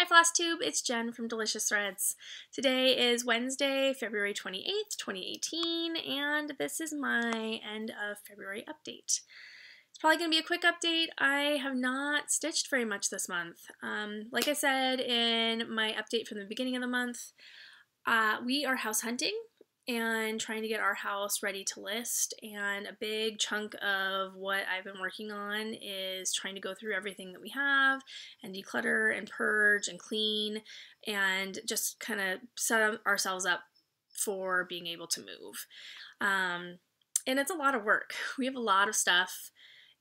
Hi Floss Tube, it's Jen from Delicious Threads. Today is Wednesday, February 28th, 2018, and this is my end of February update. It's probably going to be a quick update. I have not stitched very much this month. Like I said in my update from the beginning of the month, we are house hunting and trying to get our house ready to list, and a big chunk of what I've been working on is trying to go through everything that we have and declutter and purge and clean and just kind of set ourselves up for being able to move. And it's a lot of work. We have a lot of stuff,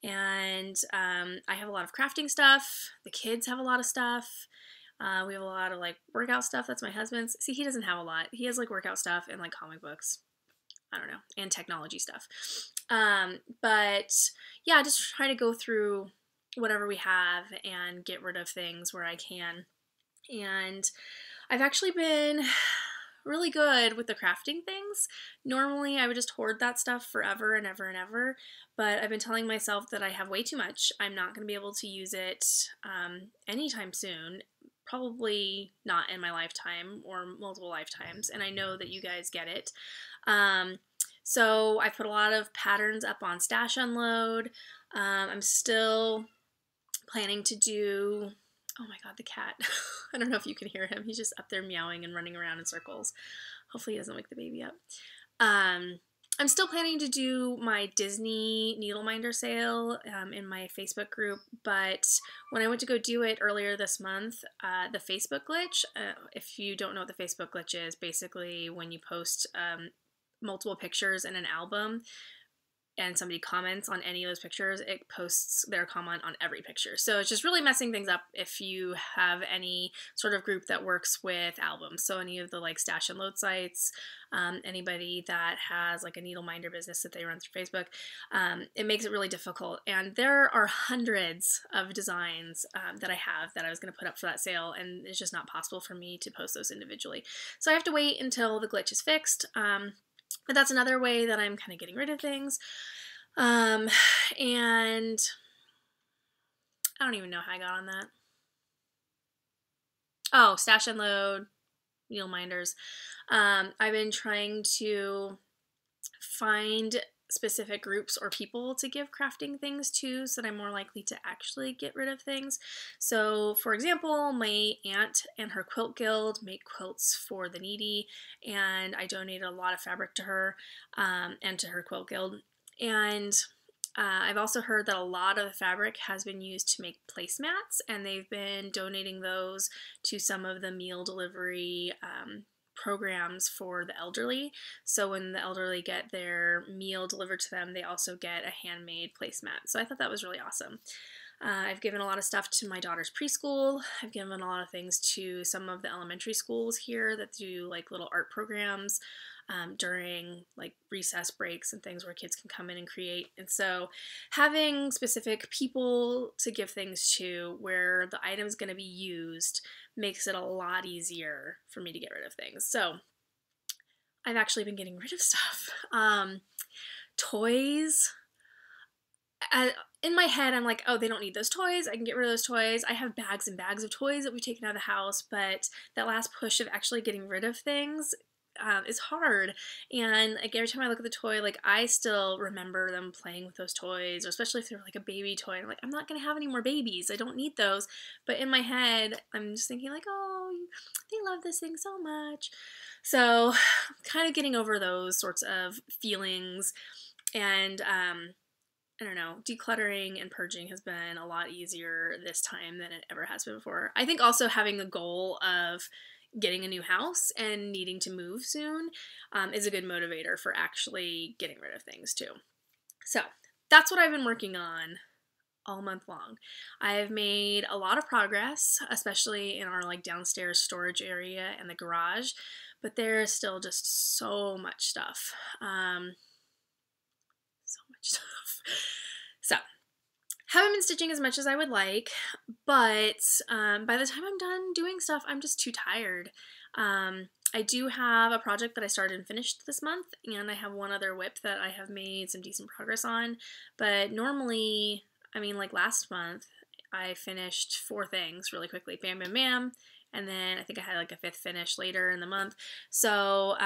and I have a lot of crafting stuff. The kids have a lot of stuff. We have a lot of like workout stuff. That's my husband's. See, he doesn't have a lot. He has like workout stuff and like comic books. I don't know. And technology stuff. But yeah, just try to go through whatever we have and get rid of things where I can. And I've actually been really good with the crafting things. Normally I would just hoard that stuff forever and ever and ever, but I've been telling myself that I have way too much. I'm not going to be able to use it anytime soon. Probably not in my lifetime or multiple lifetimes, and I know that you guys get it. So I put a lot of patterns up on Stash Unload. I'm still planning to do, oh my god, the cat. I don't know if you can hear him. He's just up there meowing and running around in circles. Hopefully he doesn't wake the baby up. I'm still planning to do my Disney needle minder sale in my Facebook group, but when I went to go do it earlier this month, the Facebook glitch, if you don't know what the Facebook glitch is, basically when you post multiple pictures in an album and somebody comments on any of those pictures, it posts their comment on every picture. So it's just really messing things up if you have any sort of group that works with albums. So any of the like Stash and Load sites, anybody that has like a needle minder business that they run through Facebook, it makes it really difficult. And there are hundreds of designs that I have that I was going to put up for that sale, and it's just not possible for me to post those individually. So I have to wait until the glitch is fixed. But that's another way that I'm kind of getting rid of things. And I don't even know how I got on that. Oh, Stash and Load, needle minders. I've been trying to find specific groups or people to give crafting things to so that I'm more likely to actually get rid of things. So for example, my aunt and her quilt guild make quilts for the needy, and I donated a lot of fabric to her and to her quilt guild. And I've also heard that a lot of the fabric has been used to make placemats, and they've been donating those to some of the meal delivery programs for the elderly. So when the elderly get their meal delivered to them, they also get a handmade placemat. So I thought that was really awesome. I've given a lot of stuff to my daughter's preschool. I've given a lot of things to some of the elementary schools here that do like little art programs during like recess breaks and things where kids can come in and create. And so having specific people to give things to where the item is going to be used makes it a lot easier for me to get rid of things. So I've actually been getting rid of stuff. Toys. In my head, I'm like, oh, they don't need those toys. I can get rid of those toys. I have bags and bags of toys that we've taken out of the house, but that last push of actually getting rid of things is hard. And like every time I look at the toy, like I still remember them playing with those toys, or especially if they're like a baby toy. I'm like, I'm not gonna have any more babies. I don't need those. But in my head, I'm just thinking like, oh, they love this thing so much. So kind of getting over those sorts of feelings, and I don't know, decluttering and purging has been a lot easier this time than it ever has been before. I think also having the goal of getting a new house and needing to move soon is a good motivator for actually getting rid of things too. So that's what I've been working on all month long. I've made a lot of progress, especially in our like downstairs storage area and the garage, but there's still just so much stuff. So haven't been stitching as much as I would like, but by the time I'm done doing stuff, I'm just too tired. I do have a project that I started and finished this month, and I have one other whip that I have made some decent progress on, but normally, I mean, like last month, I finished 4 things really quickly, bam, bam, bam, and then I think I had like a 5th finish later in the month. So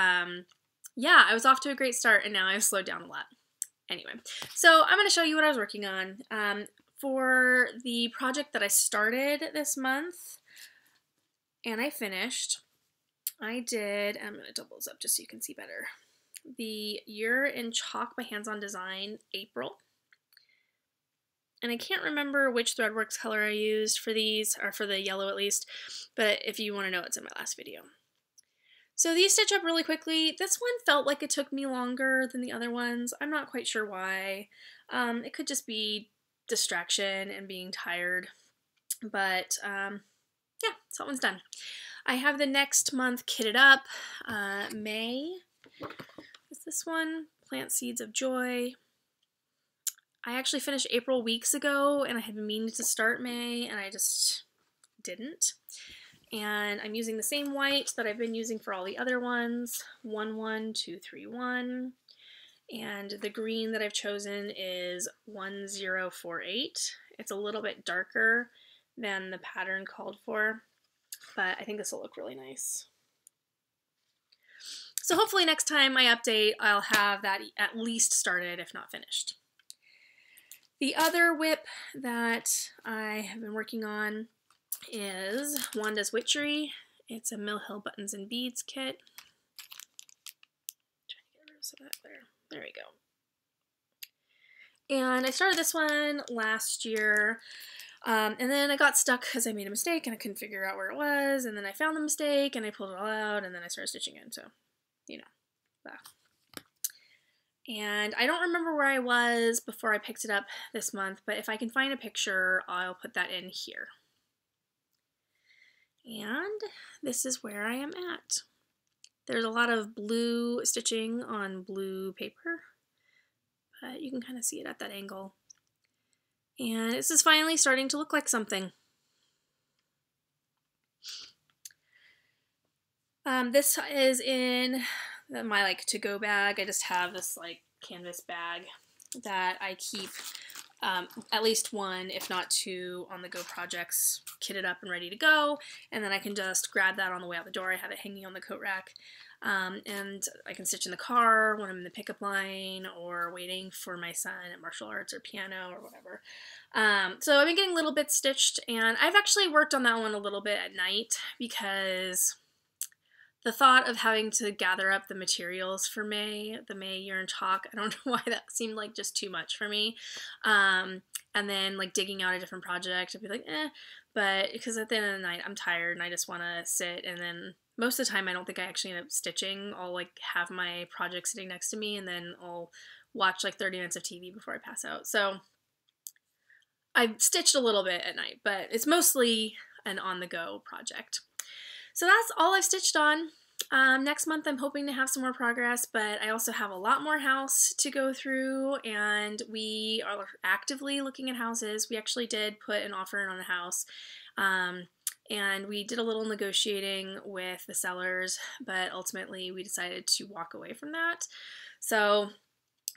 yeah, I was off to a great start, and now I've slowed down a lot. Anyway, so I'm going to show you what I was working on. For the project that I started this month and I finished, I did, I'm going to double this up just so you can see better, the Year in Chalk by Hands On Design April. And I can't remember which Threadworks color I used for these, or for the yellow at least, but if you want to know, it's in my last video. So these stitch up really quickly. This one felt like it took me longer than the other ones. I'm not quite sure why. It could just be distraction and being tired, but yeah, so that one's done. I have the next month kitted up. May is this one, Plant Seeds of Joy. I actually finished April weeks ago, and I had been meaning to start May, and I just didn't. And I'm using the same white that I've been using for all the other ones, 11231. And the green that I've chosen is 1048. It's a little bit darker than the pattern called for, but I think this will look really nice. So hopefully next time I update, I'll have that at least started, if not finished. The other WIP that I have been working on is Wanda's Witchery. It's a Mill Hill Buttons and Beads kit. Try to get rid of some of that glitter. There we go. And I started this one last year, and then I got stuck because I made a mistake and I couldn't figure out where it was, and then I found the mistake and I pulled it all out, and then I started stitching it, so, you know, that. And I don't remember where I was before I picked it up this month, but if I can find a picture, I'll put that in here. And this is where I am at. There's a lot of blue stitching on blue paper, but you can kind of see it at that angle. And this is finally starting to look like something. This is in my like to-go bag. I just have this like canvas bag that I keep at least 1, if not 2, on-the-go projects kitted up and ready to go, and then I can just grab that on the way out the door. I have it hanging on the coat rack, and I can stitch in the car when I'm in the pickup line or waiting for my son at martial arts or piano or whatever. So I've been getting little bits stitched, and I've actually worked on that one a little bit at night because the thought of having to gather up the materials for the May Year in Chalk, I don't know why that seemed like just too much for me. And then like digging out a different project, I'd be like, but because at the end of the night I'm tired and I just want to sit, and then most of the time I don't think I actually end up stitching. I'll like have my project sitting next to me and then I'll watch like 30 minutes of TV before I pass out. So I've stitched a little bit at night, but it's mostly an on-the-go project. So that's all I've stitched on. Next month I'm hoping to have some more progress, but I also have a lot more house to go through, and we are actively looking at houses. We actually did put an offer in on a house, and we did a little negotiating with the sellers, but ultimately we decided to walk away from that. So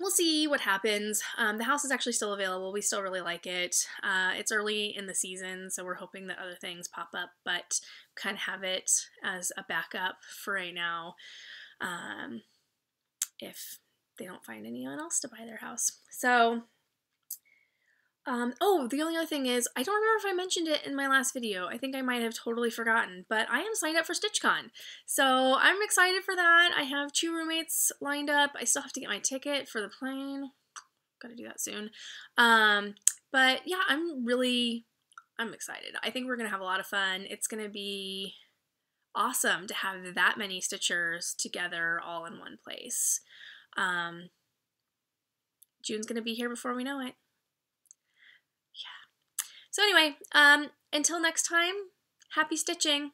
we'll see what happens. The house is actually still available. We still really like it. It's early in the season, so we're hoping that other things pop up, but kind of have it as a backup for right now if they don't find anyone else to buy their house. So, oh, the only other thing is, I don't remember if I mentioned it in my last video. I think I might have totally forgotten, but I am signed up for StitchCon. So I'm excited for that. I have 2 roommates lined up. I still have to get my ticket for the plane. Gotta do that soon. But yeah, I'm excited. I think we're gonna have a lot of fun. It's gonna be awesome to have that many stitchers together all in one place. June's gonna be here before we know it. Yeah. So anyway, until next time, happy stitching!